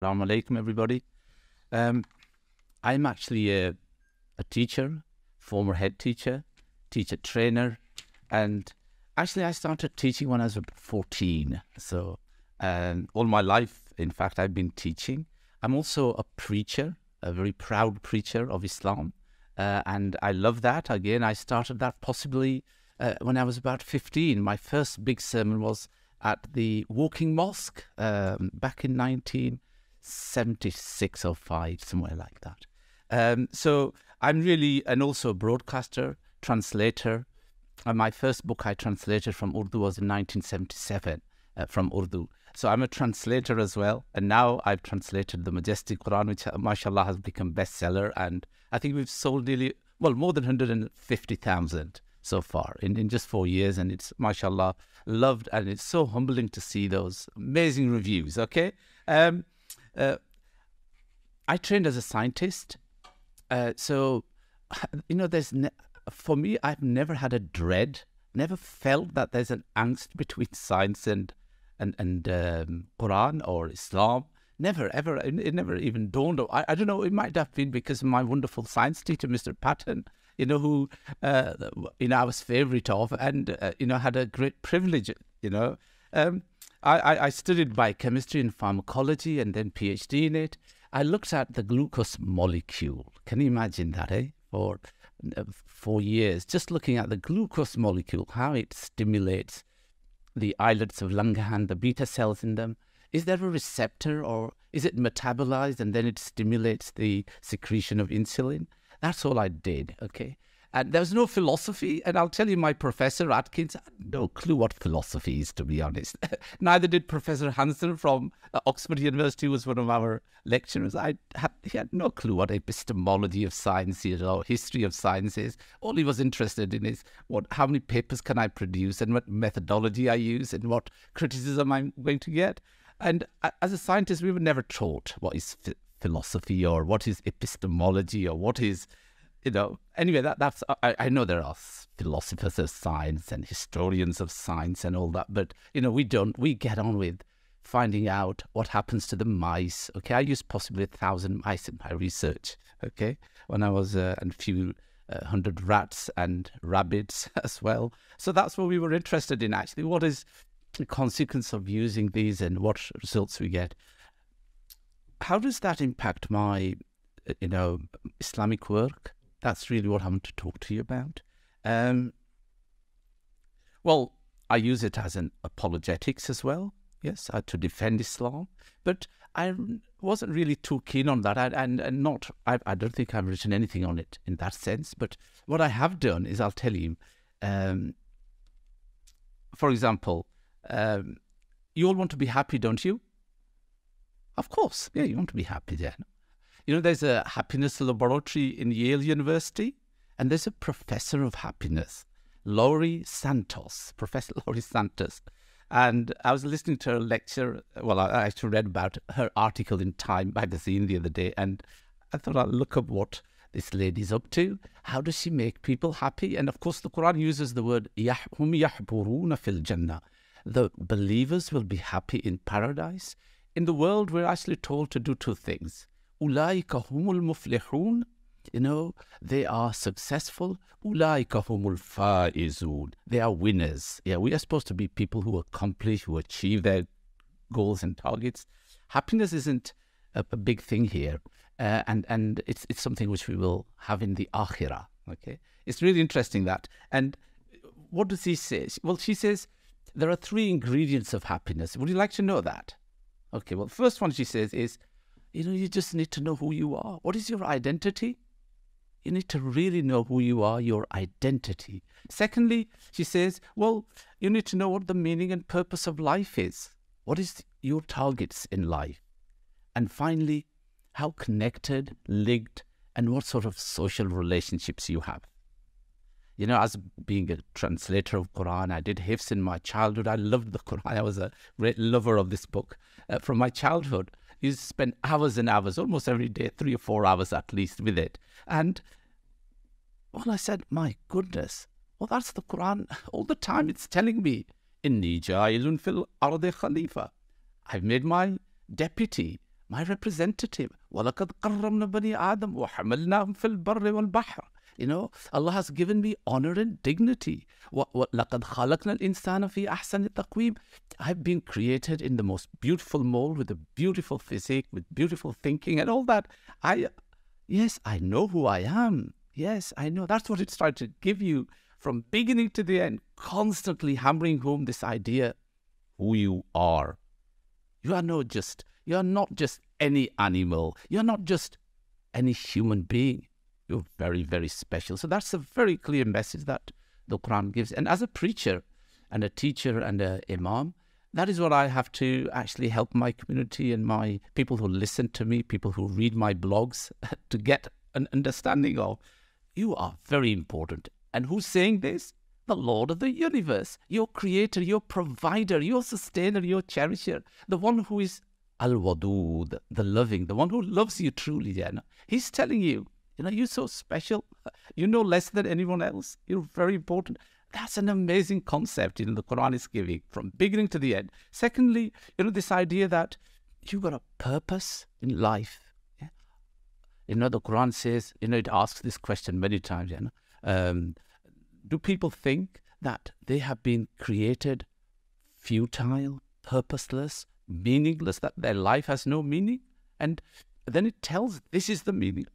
Assalamu alaikum, everybody. I'm actually a teacher, former head teacher, teacher trainer, and actually I started teaching when I was 14. So all my life, in fact, I've been teaching. I'm also a preacher, a very proud preacher of Islam, and I love that. Again, I started that possibly when I was about 15. My first big sermon was at the Walking Mosque back in 1976 or 5, somewhere like that. So I'm really, and also a broadcaster, translator. My first book I translated from Urdu was in 1977 from Urdu. So I'm a translator as well. And now I've translated the Majestic Quran, which mashallah has become bestseller. And I think we've sold nearly, well, more than 150,000 so far in just 4 years. And it's mashallah loved. And it's so humbling to see those amazing reviews. Okay. I trained as a scientist. So, you know, for me, I've never had a dread, never felt that there's an angst between science and Quran or Islam. Never, ever. It never even dawned on. I don't know. It might have been because of my wonderful science teacher, Mr. Patton, you know, who, you know, I was favorite of and, you know, had a great privilege, you know. I studied biochemistry and pharmacology and then PhD in it. I looked at the glucose molecule. Can you imagine that, eh? For 4 years, just looking at the glucose molecule, how it stimulates the islets of Langerhans, the beta cells in them. Is there a receptor or is it metabolized and then it stimulates the secretion of insulin? That's all I did, okay? And there was no philosophy. And I'll tell you, my professor, Atkins, had no clue what philosophy is, to be honest. Neither did Professor Hansen from Oxford University, who was one of our lecturers. He had no clue what epistemology of science is or history of science is. All he was interested in is how many papers can I produce and what methodology I use and what criticism I'm going to get. And as a scientist, we were never taught what is philosophy or what is epistemology or what is... You know, anyway, that's, I know there are philosophers of science and historians of science and all that, but, you know, we get on with finding out what happens to the mice, okay? I used possibly 1,000 mice in my research, okay? When I was, and a few 100 rats and rabbits as well. So that's what we were interested in, actually. What is the consequence of using these and what results we get? How does that impact my, you know, Islamic work? That's really what I want to talk to you about. Well, I use it as an apologetics as well, yes, to defend Islam. But I wasn't really too keen on that, I don't think I've written anything on it in that sense. But what I have done is, I'll tell you, for example, you all want to be happy, don't you? Of course, yeah, you want to be happy then. You know, there's a happiness laboratory in Yale University, and there's a professor of happiness, Professor Laurie Santos. And I was listening to her lecture. Well, I actually read about her article in Time magazine the other day, and I thought I'd look up what this lady's up to. How does she make people happy? And of course, the Quran uses the word hum yahburuna fil jannah. The believers will be happy in paradise. In the world, we're actually told to do two things. Ulaika humul muflihun, you know, they are successful. Ulaika humul faizun, they are winners. Yeah, we are supposed to be people who accomplish, who achieve their goals and targets. Happiness isn't a big thing here, and it's something which we will have in the akhirah. Okay, it's really interesting that. And what does he say? Well, she says there are 3 ingredients of happiness. Would you like to know that? Okay, well, first one she says is, you know, you just need to know who you are. What is your identity? You need to really know who you are, your identity. Secondly, she says, well, you need to know what the meaning and purpose of life is. What is your targets in life? And finally, how connected, linked, and what sort of social relationships you have. You know, as being a translator of Quran, I did hifz in my childhood. I loved the Quran. I was a great lover of this book from my childhood. You spend hours and hours, almost every day, 3 or 4 hours at least with it. And, well, I said, my goodness, well, that's the Quran. All the time it's telling me, Inni ja'ilun fil ardi khalifa. I've made my deputy my representative. وَلَقَدْ قَرَّمْنَا بَنِي آدَمَ وَحَمَلْنَاهُمْ فِي الْبَرِّ وَالْبَحْرِ. You know, Allah has given me honor and dignity. لَقَدْ خَلَقْنَا الْإِنسَانَ فِي أَحْسَنِ تَقْوِيمٍ. I've been created in the most beautiful mold with a beautiful physique, with beautiful thinking and all that. Yes, I know who I am. Yes, I know. That's what it's trying to give you from beginning to the end, constantly hammering home this idea, who you are. You are not just any animal. You're not just any human being. You're very, very special. So that's a very clear message that the Quran gives. And as a preacher and a teacher and an imam, that is what I have to actually help my community and my people who listen to me, people who read my blogs, to get an understanding of. You are very important. And who's saying this? The Lord of the universe, your creator, your provider, your sustainer, your cherisher, the one who is Al-Wadud, the loving, the one who loves you truly. Jana. He's telling you, you're so special. You're no less than anyone else. You're very important. That's an amazing concept, the Quran is giving from beginning to the end. Secondly, this idea that you've got a purpose in life. Yeah? The Quran says, it asks this question many times, do people think that they have been created futile, purposeless, meaningless, that their life has no meaning? And then it tells this is the meaning.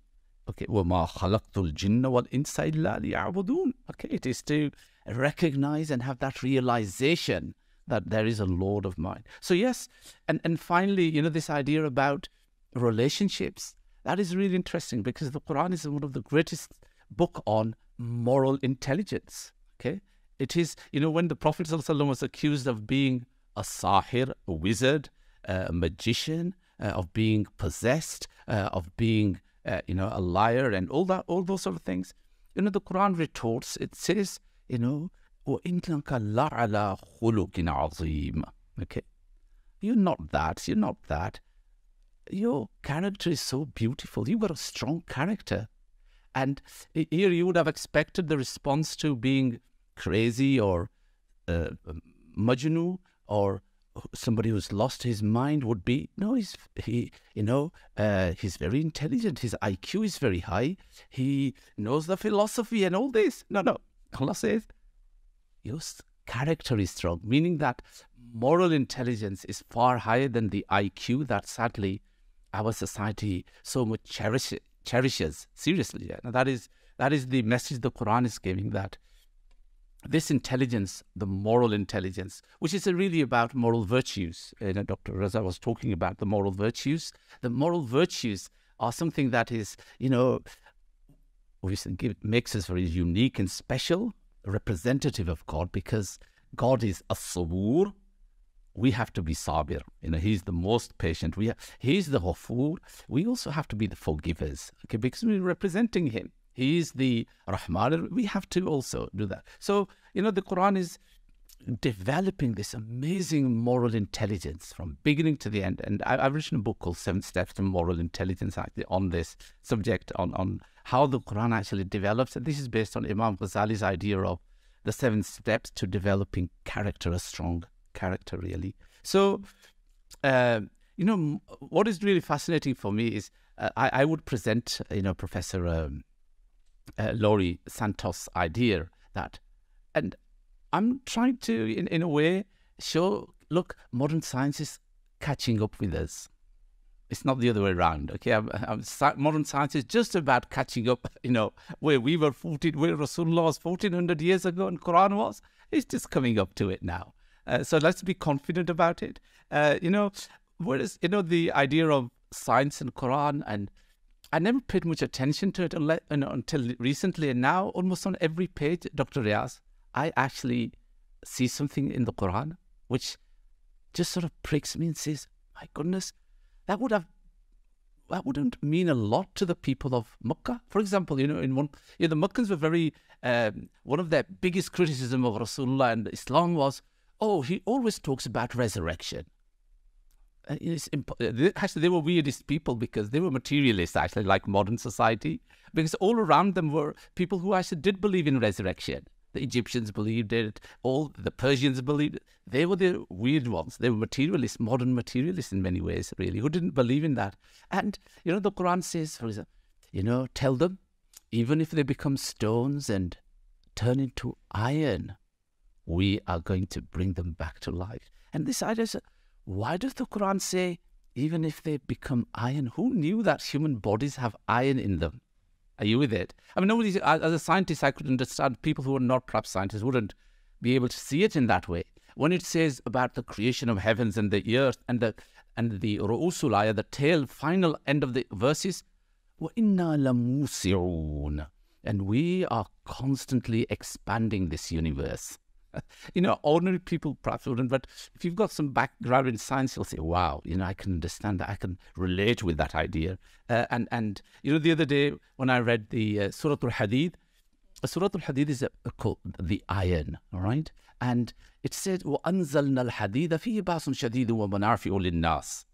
Okay, وَمَا خَلَقْتُ الْجِنَّ وَالْإِنسَ إِلَّا لِيَعْبُدُونَ. Okay, it is to recognize and have that realization that there is a Lord of mine. So yes, and finally, this idea about relationships, that is really interesting because the Quran is one of the greatest book on moral intelligence. Okay, it is, when the Prophet ﷺ was accused of being a sahir, a wizard, a magician, of being possessed, of being a liar and all those sort of things. The Quran retorts, it says, وَإِنَّكَ لَعَلَى خُلُقٍ عَظِيمٍ. Okay, you're not that. Your character is so beautiful. You've got a strong character. And here you would have expected the response to being crazy or majnun or somebody who's lost his mind would be, no, he's very intelligent. His IQ is very high. He knows the philosophy and all this. No. Allah says, your character is strong, meaning that moral intelligence is far higher than the IQ that sadly our society so much cherishes. Seriously. Yeah. Now that is the message the Quran is giving, that this intelligence, the moral intelligence, which is really about moral virtues. Dr. Raza was talking about the moral virtues. The moral virtues are something that is, obviously makes us very unique and special, representative of God, because God is as-sabur. We have to be sabir. He's the most patient. He's the ghafur. We also have to be the forgivers, okay, because we're representing him. He is the Rahman. We have to also do that. So, the Quran is developing this amazing moral intelligence from beginning to the end. And I've written a book called 7 Steps to Moral Intelligence actually on this subject, on how the Quran actually develops. And this is based on Imam Ghazali's idea of the 7 steps to developing character, a strong character, really. So, what is really fascinating for me is I would present, Professor Laurie Santos' idea that, and I'm trying to, in a way, show, look, modern science is catching up with us. It's not the other way around, okay? Modern science is just about catching up, where we were where Rasulullah was 1400 years ago and Quran was, it's just coming up to it now. So let's be confident about it. Whereas, the idea of science and Quran, and I never paid much attention to it until recently, and now almost on every page, Dr. Riaz, I actually see something in the Quran which just sort of pricks me and says, my goodness, that wouldn't mean a lot to the people of Makkah. For example, the Makkans were very, one of their biggest criticism of Rasulullah and Islam was, he always talks about resurrection. Actually, they were weirdest people because they were materialists, actually, like modern society, because all around them were people who actually did believe in resurrection. The Egyptians believed it. All the Persians believed it. They were the weird ones. They were materialists, modern materialists in many ways, really, who didn't believe in that. And, the Quran says, for example, tell them, even if they become stones and turn into iron, we are going to bring them back to life. And this idea is, why does the Quran say, even if they become iron? Who knew that human bodies have iron in them? Are you with it? I mean, nobody, as a scientist, I could understand. People who are not perhaps scientists wouldn't be able to see it in that way. When it says about the creation of heavens and the earth and the ru'usul ayah, the tail, final end of the verses, وَإِنَّا لَمُوسِعُونَ, and we are constantly expanding this universe. Ordinary people perhaps wouldn't, but if you've got some background in science, you'll say, wow, I can understand that. I can relate with that idea. And the other day when I read the Surah Al-Hadid, Surah Al-Hadid is called the iron, all right? And it said, وَأَنزَلْنَا الْحَدِيدَ فِيهِ بَأْسٌ شَدِيدٌ وَمَنَافِعُ لِلنَّاسِ.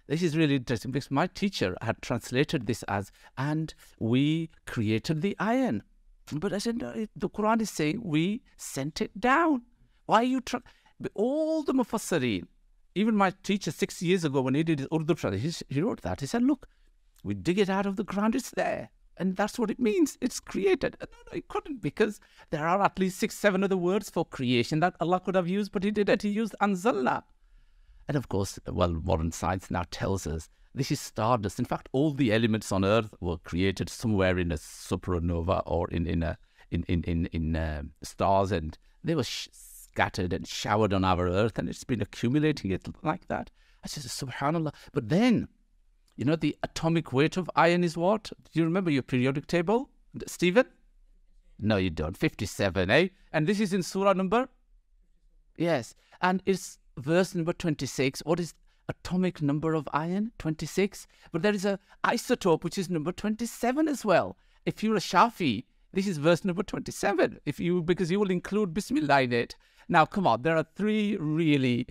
This is really interesting because my teacher had translated this as, and we created the iron. But I said, no, the Quran is saying we sent it down. Why are you trying? All the Mufassirin, even my teacher 6 years ago when he did his Urdu translation, he wrote that. He said, look, we dig it out of the ground, it's there. And that's what it means. It's created. No, it couldn't, because there are at least 6-7 other words for creation that Allah could have used, but he didn't. He used anzalna. And of course, modern science now tells us this is stardust. In fact, all the elements on Earth were created somewhere in a supernova or in stars, and they were scattered and showered on our Earth, and it's been accumulating it like that. I said, subhanallah. But then, the atomic weight of iron is what? Do you remember your periodic table, Stephen? No, you don't. 57, eh? And this is in surah number? Yes. And it's verse number 26. What is atomic number of iron? 26. But there is a isotope which is number 27 as well. If you're a Shafi, this is verse number 27. Because you will include Bismillah in it. Now, come on, there are three really.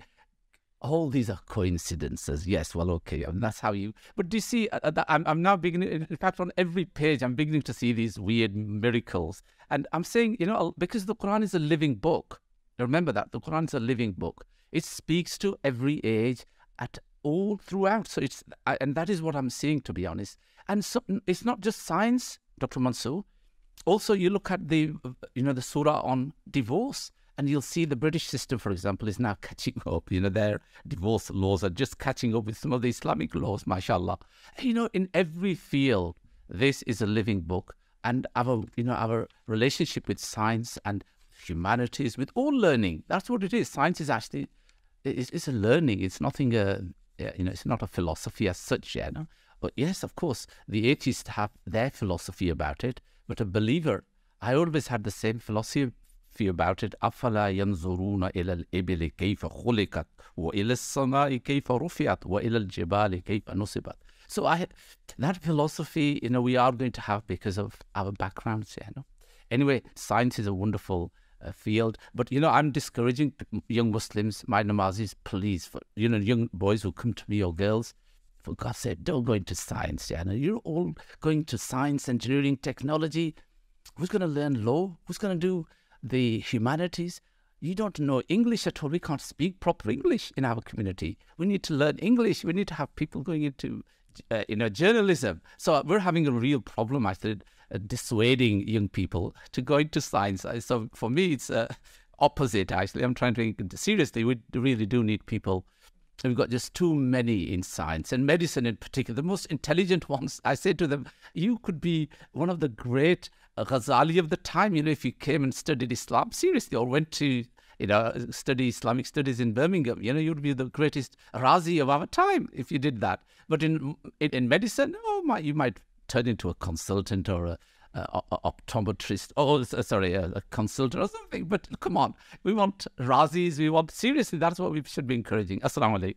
All these are coincidences. Yes, well, okay, and that's how you. But do you see? I'm now beginning. In fact, on every page, I'm beginning to see these weird miracles. And I'm saying, because the Quran is a living book. Remember that the Quran is a living book. It speaks to every age at all throughout. So and that is what I'm seeing, to be honest. And so it's not just science, Dr. Mansour. Also, you look at the surah on divorce, and you'll see the British system, for example, is now catching up. Their divorce laws are just catching up with some of the Islamic laws, mashallah. In every field, this is a living book. And our relationship with science and humanities, with all learning, that's what it is. Science is actually, it's a learning. It's nothing, it's not a philosophy as such, But yes, of course, the atheists have their philosophy about it. But a believer, I always had the same philosophy about it. أَفَلَا يَنْظُرُونَ إِلَى الْإِبِلِ كَيْفَ خُلِقَتْ وَإِلَى السَّمَاءِ كَيْفَ رُفِعَتْ وَإِلَى الْجِبَالِ كَيْفَ نُصِبَتْ. So that philosophy, we are going to have because of our backgrounds, Anyway, science is a wonderful field, but I'm discouraging young Muslims, my namazis, please, for young boys who come to me or girls, for God's sake, don't go into science. You're all going to science, engineering, technology. Who's going to learn law? Who's going to do the humanities? You don't know English at all. We can't speak proper English in our community. We need to learn English. We need to have people going into journalism. So we're having a real problem, I said, dissuading young people to go into science. So for me, it's opposite, actually. I'm trying to think seriously. We really do need people. We've got just too many in science and medicine in particular. The most intelligent ones, I say to them, you could be one of the great Ghazali of the time, if you came and studied Islam seriously, or went to, study Islamic studies in Birmingham, you'd be the greatest Razi of our time if you did that. But in medicine, you might turn into a consultant or a optometrist, a consultant or something. But come on, we want Razis, seriously, that's what we should be encouraging. Assalamu alaikum.